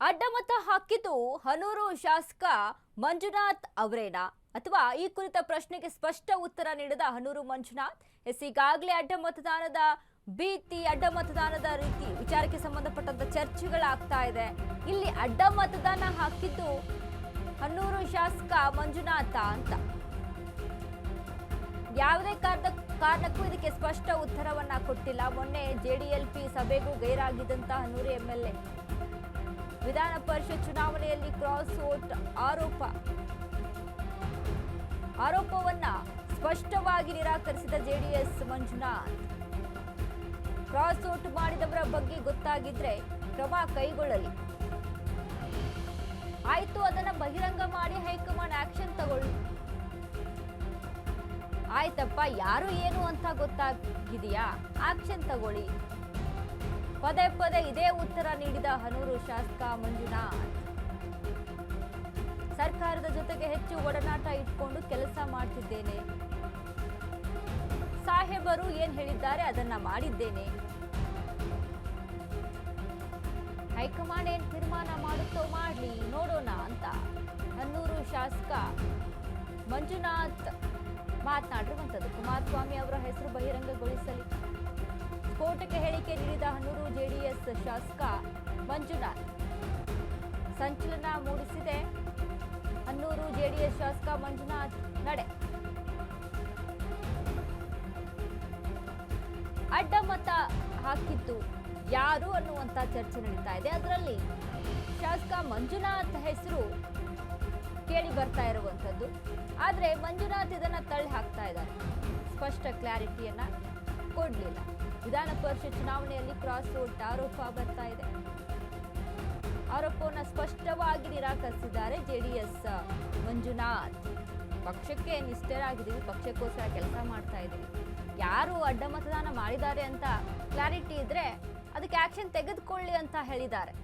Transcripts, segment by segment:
ಅಡ್ಡಮತ ಹಾಕಿದ್ದು ಹನೂರು ಶಾಸಕ ಮಂಜುನಾಥ್ ಅವರೇನಾ ಅಥವಾ ಈ ಕುರಿತ ಪ್ರಶ್ನೆಗೆ ಸ್ಪಷ್ಟ ಉತ್ತರ ನೀಡಿದ ಹನೂರು ಮಂಜುನಾಥ್ ಈಗಾಗಲೇ ಅಡ್ಡಮತದಾನದ ಭೀತಿ ಅಡ್ಡಮತದಾನದ ರೀತಿ ವಿಚಾರಕ್ಕೆ ಸಂಬಂಧಪಟ್ಟಂತ ಚರ್ಚೆಗಳಾಗ್ತಾ ಇದೆ. ಇಲ್ಲಿ ಅಡ್ಡಮತದಾನ ಹಾಕಿದ್ದು ಹನೂರು ಶಾಸಕ ಮಂಜುನಾಥ ಅಂತ ಯಾವುದೇ ಕಾರಣಕ್ಕೂ ಇದಕ್ಕೆ ಸ್ಪಷ್ಟ ಉತ್ತರವನ್ನ ಕೊಟ್ಟಿಲ್ಲ. ಮೊನ್ನೆ ಜೆಡಿಎಲ್ಪಿ ಸಭೆಗೂ ಗೈರಾಗಿದ್ದಂತ ಹನೂರು ಎಂಎಲ್ಎ ವಿಧಾನ ಪರಿಷತ್ ಚುನಾವಣೆಯಲ್ಲಿ ಕ್ರಾಸ್ ವೋಟ್ ಆರೋಪವನ್ನ ಸ್ಪಷ್ಟವಾಗಿ ನಿರಾಕರಿಸಿದ ಜೆಡಿಎಸ್ ಮಂಜುನಾಥ್, ಕ್ರಾಸ್ ವೋಟ್ ಮಾಡಿದವರ ಬಗ್ಗೆ ಗೊತ್ತಾಗಿದ್ರೆ ಕ್ರಮ ಕೈಗೊಳ್ಳಲಿ, ಆಯ್ತು ಅದನ್ನ ಬಹಿರಂಗ ಮಾಡಿ ಹೈಕಮಾಂಡ್ ಆಕ್ಷನ್ ತಗೊಳ್ಳಿ, ಆಯ್ತಪ್ಪ ಯಾರು ಏನು ಅಂತ ಗೊತ್ತಾಗಿದೆಯಾ ಆಕ್ಷನ್ ತಗೊಳ್ಳಿ. ಪದೇ ಪದೇ ಇದೇ ಉತ್ತರ ನೀಡಿದ ಹನೂರು ಶಾಸಕ ಮಂಜುನಾಥ್, ಸರ್ಕಾರದ ಜೊತೆಗೆ ಹೆಚ್ಚು ಒಡನಾಟ ಇಟ್ಕೊಂಡು ಕೆಲಸ ಮಾಡ್ತಿದ್ದೇನೆ, ಸಾಹೇಬರು ಏನ್ ಹೇಳಿದ್ದಾರೆ ಅದನ್ನ ಮಾಡಿದ್ದೇನೆ, ಹೈಕಮಾಂಡ್ ಏನ್ ತೀರ್ಮಾನ ಮಾಡುತ್ತೋ ಮಾಡ್ಲಿ ನೋಡೋಣ ಅಂತ ಹನೂರು ಶಾಸಕ ಮಂಜುನಾಥ್ ಮಾತನಾಡಿರುವಂತದ್ದು. ಕುಮಾರಸ್ವಾಮಿ ಅವರ ಹೆಸರು ಬಹಿರಂಗಗೊಳಿಸಲಿ ಸ್ಫೋಟಕ ಹೇಳಿಕೆ ನೀಡಿದ ಹನೂರು ಜೆಡಿಎಸ್ ಶಾಸಕ ಮಂಜುನಾಥ್ ಸಂಚಲನ ಮೂಡಿಸಿದೆ. ಹನೂರು ಜೆಡಿಎಸ್ ಶಾಸಕ ಮಂಜುನಾಥ್ ನಡೆ. ಅಡ್ಡಮತ ಹಾಕಿದ್ದು ಯಾರು ಅನ್ನುವಂತ ಚರ್ಚೆ ನಡೀತಾ ಇದೆ. ಅದರಲ್ಲಿ ಶಾಸಕ ಮಂಜುನಾಥ್ ಹೆಸರು ಕೇಳಿ ಬರ್ತಾ ಇರುವಂತದ್ದು. ಆದ್ರೆ ಮಂಜುನಾಥ್ ಇದನ್ನ ತಳ್ಳಿ ಹಾಕ್ತಾ ಇದ್ದಾರೆ, ಸ್ಪಷ್ಟ ಕ್ಲಾರಿಟಿಯನ್ನ ಕೊಡ್ಲಿಲ್ಲ. ವಿಧಾನ ಪರಿಷತ್ ಚುನಾವಣೆಯಲ್ಲಿ ಕ್ರಾಸ್ ವೋಟ್ ಆರೋಪ ಬರ್ತಾ ಇದೆ. ಆರೋಪವನ್ನು ಸ್ಪಷ್ಟವಾಗಿ ನಿರಾಕರಿಸಿದ್ದಾರೆ ಜೆಡಿಎಸ್ ಮಂಜುನಾಥ್. ಪಕ್ಷಕ್ಕೆ ನಿಷ್ಠರಾಗಿದ್ದೀವಿ, ಪಕ್ಷಕ್ಕೋಸ್ಕರ ಕೆಲಸ ಮಾಡ್ತಾ ಇದ್ದೀವಿ, ಯಾರು ಅಡ್ಡ ಮತದಾನ ಮಾಡಿದ್ದಾರೆ ಅಂತ ಕ್ಲಾರಿಟಿ ಇದ್ರೆ ಅದಕ್ಕೆ ಆಕ್ಷನ್ ತೆಗೆದುಕೊಳ್ಳಿ ಅಂತ ಹೇಳಿದ್ದಾರೆ.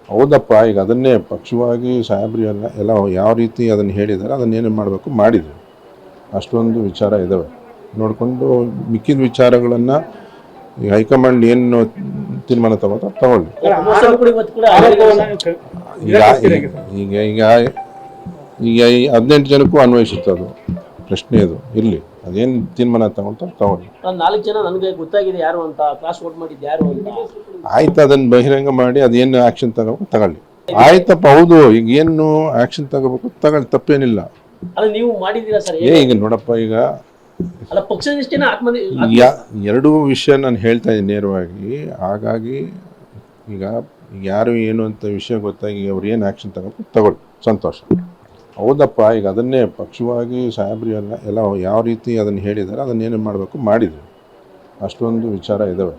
ಹೌದಪ್ಪ, ಈಗ ಅದನ್ನೇ ಪಕ್ಷವಾಗಿ ಸಾಹೇಬ್ರಿ ಎಲ್ಲ ಯಾವ ರೀತಿ ಅದನ್ನು ಹೇಳಿದ್ದಾರೆ ಅದನ್ನೇನು ಮಾಡಬೇಕು ಮಾಡಿದ್ರು. ಅಷ್ಟೊಂದು ವಿಚಾರ ಇದ್ದಾವೆ ನೋಡಿಕೊಂಡು ಮಿಕ್ಕಿದ ವಿಚಾರಗಳನ್ನು ಹೈಕಮಾಂಡ್ ಏನು ತೀರ್ಮಾನ ತಗೊಳ್ಳಿ. ಈಗ ಈಗ ಈಗ 18 ಜನಕ್ಕೂ ಅನ್ವಯಿಸುತ್ತೆ ಅದು ಪ್ರಶ್ನೆ. ಇದು ಇರಲಿ, ಅದೇನು ತೀರ್ಮಾನ ತಗೊಳ್ಳಿ. 4 ಜನ ನನಗೆ ಗೊತ್ತಾಗಿದೆ ಯಾರು ಅಂತ, ಕ್ರಾಸ್ ವೋಟ್ ಮಾಡಿದ್ದು ಯಾರು ಅಂತ. ಆಯ್ತು, ಅದನ್ನು ಬಹಿರಂಗ ಮಾಡಿ ಅದೇನು ಆ್ಯಕ್ಷನ್ ತಗೊಳ್ಳಿ. ಆಯ್ತಪ್ಪ, ಹೌದು, ಈಗ ಏನು ಆ್ಯಕ್ಷನ್ ತಗೋಬೇಕು ತಗೊಳ್ಳಿ, ತಪ್ಪೇನಿಲ್ಲ. ಅಲ್ಲ ನೀವು ಮಾಡಿದ್ದೀರಾ ಸರ್? ಈಗ ನೋಡಪ್ಪ, ಈಗ ಅಲ್ಲ ಪಕ್ಷನಿಷ್ಠೆನ ಎರಡೂ ವಿಷಯ ನಾನು ಹೇಳ್ತಾ ಇದ್ದೀನಿ ನೇರವಾಗಿ. ಹಾಗಾಗಿ ಈಗ ಯಾರು ಏನು ಅಂತ ವಿಷಯ ಗೊತ್ತಾಗಿ ಅವ್ರು ಏನು ಆ್ಯಕ್ಷನ್ ತಗೊಳ್ಳಿ, ಸಂತೋಷ. ಹೌದಪ್ಪ, ಈಗ ಅದನ್ನೇ ಪಕ್ಷವಾಗಿ ಸಾಹೇಬ್ರಿ ಎಲ್ಲ ಯಾವ ರೀತಿ ಅದನ್ನು ಹೇಳಿದ್ದಾರೆ ಅದನ್ನೇನು ಮಾಡಬೇಕು ಮಾಡಿದ್ರು. ಅಷ್ಟೊಂದು ವಿಚಾರ ಇದ್ದಾವೆ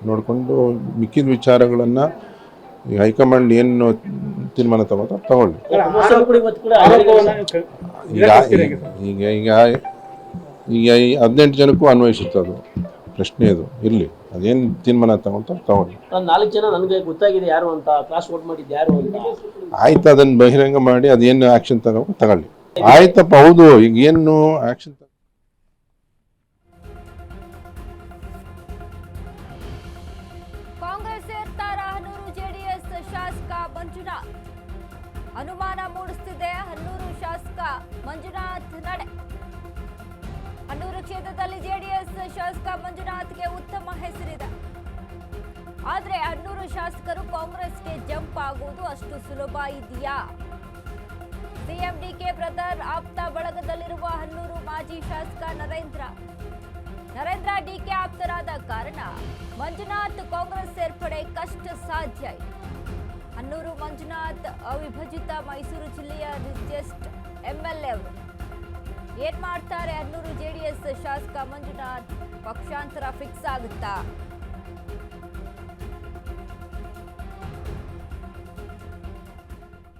ನೋಡಿಕೊಂಡು ಮಿಕ್ಕಿದ ವಿಚಾರಗಳನ್ನು ಹೈಕಮಾಂಡ್ ಏನು ತೀರ್ಮಾನ ತಗೊಳ್ಳಿ. ಈಗ ಈಗ ಈಗ 18 ಜನಕ್ಕೂ ಅನ್ವಯಿಸುತ್ತೆ ಅದು ಪ್ರಶ್ನೆ. ಇದು ಇರಲಿ, ಅದೇನು ತೀರ್ಮಾನ ತಗೊಳ್ಳಿ. 4 ಜನ ನನಗೆ ಗೊತ್ತಾಗಿದೆ ಯಾರು ಅಂತ, ಕ್ರಾಸ್ ವೋಟ್ ಮಾಡಿದ್ದು ಯಾರು ಅಂತ. ಆಯ್ತು, ಅದನ್ನು ಬಹಿರಂಗ ಮಾಡಿ ಅದೇನು ಆ್ಯಕ್ಷನ್ ತಗೊಳ್ಳಿ. ಆಯ್ತಪ್ಪ, ಹೌದು, ಈಗ ಏನು ಆ್ಯಕ್ಷನ್ ಕಾಂಗ್ರೆಸ್ ಸೇರ್ತಾರ ಹನೂರು ಜೆಡಿಎಸ್ ಶಾಸಕ ಮಂಜುನಾಥ್, ಅನುಮಾನ ಮೂಡಿಸುತ್ತಿದೆ ಹನೂರು ಶಾಸಕ ಮಂಜುನಾಥ್ ನಡೆ. ಹನೂರು ಕ್ಷೇತ್ರದಲ್ಲಿ ಜೆಡಿಎಸ್ ಶಾಸಕ ಮಂಜುನಾಥ್ಗೆ ಉತ್ತಮ ಹೆಸರಿದೆ. ಆದ್ರೆ ಹನೂರು ಶಾಸಕರು ಕಾಂಗ್ರೆಸ್ಗೆ ಜಂಪ್ ಆಗುವುದು ಅಷ್ಟು ಸುಲಭ ಇದೆಯಾ? ಸಿಎಂ ಡಿಕೆ ಬ್ರದರ್ ಆಪ್ತ ಬಳಗದಲ್ಲಿರುವ ಹನೂರು ಮಾಜಿ ಶಾಸಕ ನರೇಂದ್ರ ಡಿಕೆ ಆಪ್ತರಾದ ಕಾರಣ ಮಂಜುನಾಥ್ ಕಾಂಗ್ರೆಸ್ ಸೇರ್ಪಡೆ ಕಷ್ಟ ಸಾಧ್ಯ ಇದೆ. ಹನೂರು ಮಂಜುನಾಥ್ ಅವಿಭಜಿತ ಮೈಸೂರು ಜಿಲ್ಲೆಯ ರಿಚೆಸ್ಟ್ ಎಂಎಲ್ಎ ಅವರು. ಏನ್ ಮಾಡ್ತಾರೆ ಹನೂರು ಜೆಡಿಎಸ್ ಶಾಸಕ ಮಂಜುನಾಥ್? ಪಕ್ಷಾಂತರ ಫಿಕ್ಸ್ ಆಗುತ್ತಾ?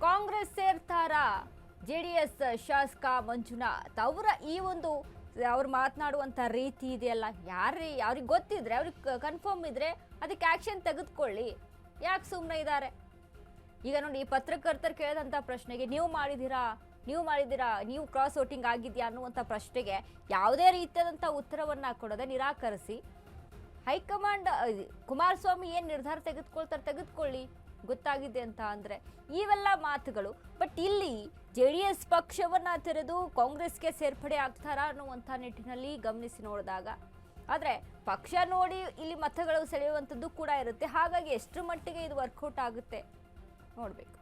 ಕಾಂಗ್ರೆಸ್ ಸೇರ್ತಾರ ಜೆಡಿಎಸ್ ಶಾಸಕ ಮಂಜುನಾಥ್ ಅವರ ಈ ಒಂದು ಅವ್ರು ಮಾತನಾಡುವಂತ ರೀತಿ ಇದೆಯಲ್ಲ, ಅವ್ರಿಗೆ ಗೊತ್ತಿದ್ರೆ, ಅವ್ರಿಗೆ ಕನ್ಫರ್ಮ್ ಇದ್ರೆ ಅದಕ್ಕೆ ಆಕ್ಷನ್ ತೆಗೆದುಕೊಳ್ಳಿ. ಯಾಕೆ ಸುಮ್ಮನೆ ಇದ್ದಾರೆ? ಈಗ ನೋಡಿ, ಈ ಪತ್ರಕರ್ತರು ಕೇಳಿದಂತ ಪ್ರಶ್ನೆಗೆ ನೀವು ಮಾಡಿದ್ದೀರಾ, ನೀವು ಕ್ರಾಸ್ ವೋಟಿಂಗ್ ಆಗಿದೆಯಾ ಅನ್ನುವಂಥ ಪ್ರಶ್ನೆಗೆ ಯಾವುದೇ ರೀತಿಯಾದಂಥ ಉತ್ತರವನ್ನ ಕೊಡದೆ ನಿರಾಕರಿಸಿ ಹೈಕಮಾಂಡ್ ಕುಮಾರಸ್ವಾಮಿ ಏನು ನಿರ್ಧಾರ ತೆಗೆದುಕೊಳ್ಳಿ ಗೊತ್ತಾಗಿದೆ ಅಂತ ಅಂದರೆ ಇವೆಲ್ಲ ಮಾತುಗಳು. ಬಟ್ ಇಲ್ಲಿ JDS ಪಕ್ಷವನ್ನ ತೆರೆದು ಕಾಂಗ್ರೆಸ್ಗೆ ಸೇರ್ಪಡೆ ಆಗ್ತಾರಾ ಅನ್ನುವಂಥ ನಿಟ್ಟಿನಲ್ಲಿ ಗಮನಿಸಿ ನೋಡಿದಾಗ, ಆದರೆ ಪಕ್ಷ ನೋಡಿ ಇಲ್ಲಿ ಮತಗಳು ಸೆಳೆಯುವಂಥದ್ದು ಕೂಡ ಇರುತ್ತೆ. ಹಾಗಾಗಿ ಎಷ್ಟರ ಮಟ್ಟಿಗೆ ಇದು ವರ್ಕೌಟ್ ಆಗುತ್ತೆ ನೋಡಬೇಕು.